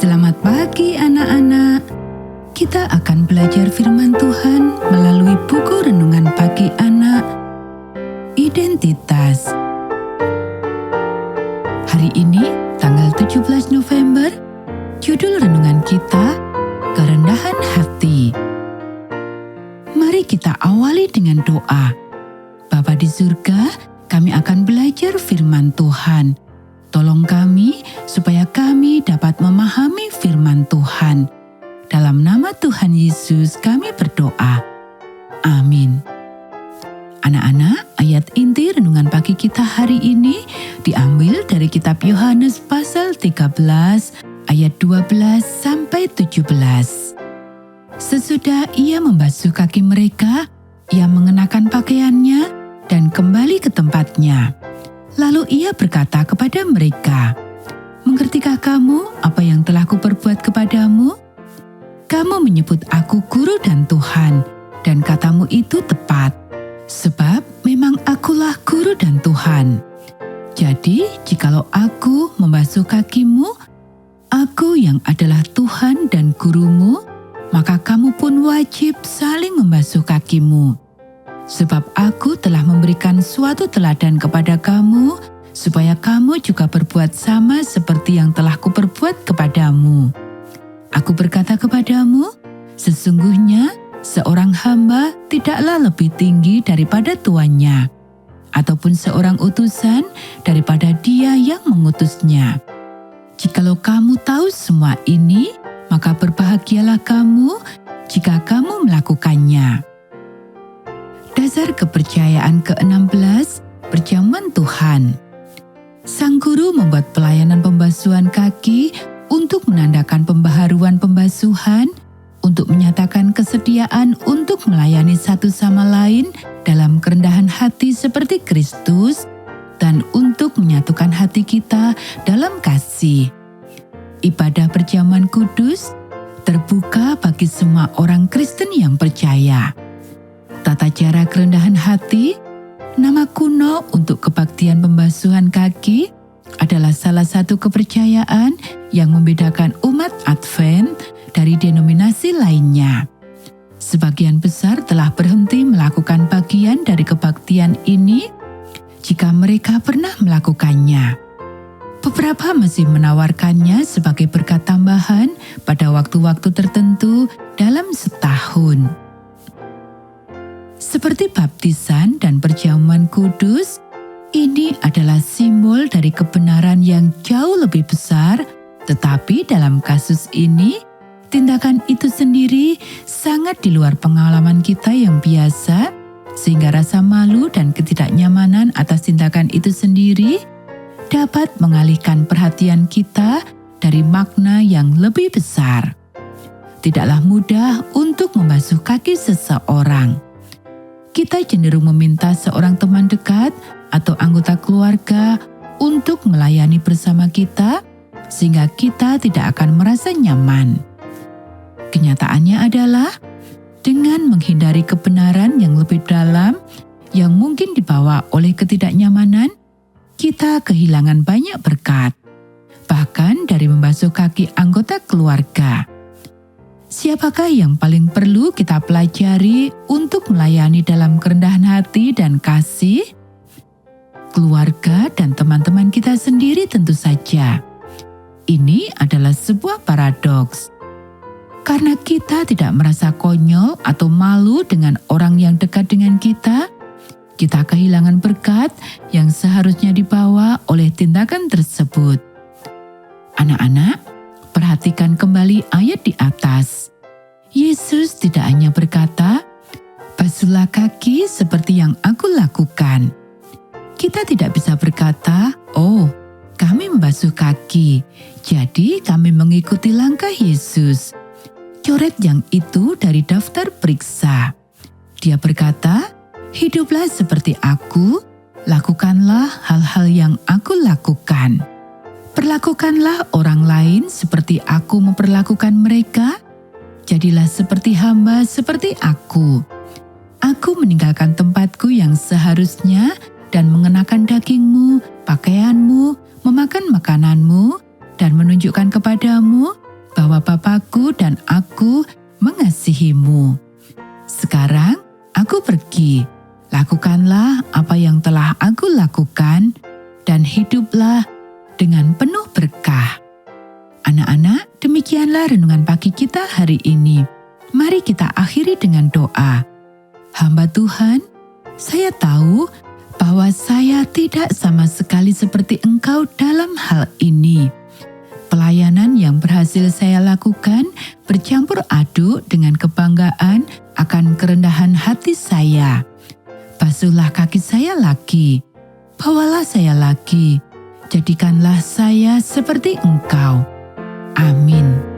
Selamat pagi anak-anak. Kita akan belajar firman Tuhan melalui buku renungan pagi anak, Identitas. Hari ini, tanggal 17 November, judul renungan kita, Kerendahan Hati. Mari kita awali dengan doa. Bapa di surga, kami akan belajar firman Tuhan. Tolong kami supaya kami dapat memahami firman Tuhan. Dalam nama Tuhan Yesus kami berdoa. Amin. Anak-anak, ayat inti renungan pagi kita hari ini diambil dari kitab Yohanes pasal 13 ayat 12 sampai 17. Sesudah ia membasuh kaki mereka, ia mengenakan pakaiannya dan kembali ke tempatnya. Lalu ia berkata kepada mereka, "Mengertikah kamu apa yang telah kuperbuat kepadamu? Kamu menyebut aku guru dan Tuhan, dan katamu itu tepat, sebab memang akulah guru dan Tuhan. Jadi, jikalau aku membasuh kakimu, aku yang adalah Tuhan dan gurumu, maka kamu pun wajib saling membasuh kakimu. Sebab aku telah memberikan suatu teladan kepada kamu, supaya kamu juga berbuat sama seperti yang telah kuperbuat kepadamu. Aku berkata kepadamu, sesungguhnya seorang hamba tidaklah lebih tinggi daripada tuannya, ataupun seorang utusan daripada dia yang mengutusnya. Jikalau kamu tahu semua ini, maka berbahagialah kamu jika kamu melakukannya." Dasar kepercayaan ke-16, perjamuan Tuhan. Sang guru membuat pelayanan pembasuhan kaki untuk menandakan pembaharuan pembasuhan, untuk menyatakan kesediaan untuk melayani satu sama lain dalam kerendahan hati seperti Kristus, dan untuk menyatukan hati kita dalam kasih. Ibadah perjamuan kudus terbuka bagi semua orang Kristen yang percaya. Tata cara kerendahan hati, nama kuno untuk kebaktian pembasuhan kaki, adalah salah satu kepercayaan yang membedakan umat Advent dari denominasi lainnya. Sebagian besar telah berhenti melakukan bagian dari kebaktian ini jika mereka pernah melakukannya. Beberapa masih menawarkannya sebagai berkat tambahan pada waktu-waktu tertentu dalam setahun. Seperti baptisan dan perjamuan kudus, ini adalah simbol dari kebenaran yang jauh lebih besar, tetapi dalam kasus ini, tindakan itu sendiri sangat di luar pengalaman kita yang biasa, sehingga rasa malu dan ketidaknyamanan atas tindakan itu sendiri dapat mengalihkan perhatian kita dari makna yang lebih besar. Tidaklah mudah untuk membasuh kaki seseorang. Kita cenderung meminta seorang teman dekat atau anggota keluarga untuk melayani bersama kita, sehingga kita tidak akan merasa nyaman. Kenyataannya adalah, dengan menghindari kebenaran yang lebih dalam, yang mungkin dibawa oleh ketidaknyamanan, kita kehilangan banyak berkat, bahkan dari membasuh kaki anggota keluarga. Siapakah yang paling perlu kita pelajari untuk melayani dalam kerendahan hati dan kasih? Keluarga dan teman-teman kita sendiri tentu saja. Ini adalah sebuah paradoks. Karena kita tidak merasa konyol atau malu dengan orang yang dekat dengan kita kehilangan berkat yang seharusnya dibawa oleh tindakan tersebut. Anak-anak, perhatikan kembali ayat di atas. Yesus tidak hanya berkata, "Basuhlah kaki seperti yang aku lakukan." Kita tidak bisa berkata, "Oh, kami membasuh kaki, jadi kami mengikuti langkah Yesus." Coret yang itu dari daftar periksa. Dia berkata, "Hiduplah seperti aku, lakukanlah hal-hal yang aku lakukan. Perlakukanlah orang lain seperti aku memperlakukan mereka. Jadilah seperti hamba seperti aku. Aku meninggalkan tempatku yang seharusnya dan mengenakan dagingmu, pakaianmu, memakan makananmu, dan menunjukkan kepadamu bahwa Bapakku dan aku mengasihimu. Sekarang aku pergi. Lakukanlah apa yang telah aku lakukan dan hiduplah dengan penuh berkah. Anak-anak, demikianlah renungan pagi kita hari ini. Mari kita akhiri dengan doa. Hamba Tuhan, saya tahu bahwa saya tidak sama sekali seperti Engkau dalam hal ini. Pelayanan yang berhasil saya lakukan bercampur aduk dengan kebanggaan akan kerendahan hati saya. Basuhlah kaki saya lagi, bawalah saya lagi, jadikanlah saya seperti Engkau. Amin.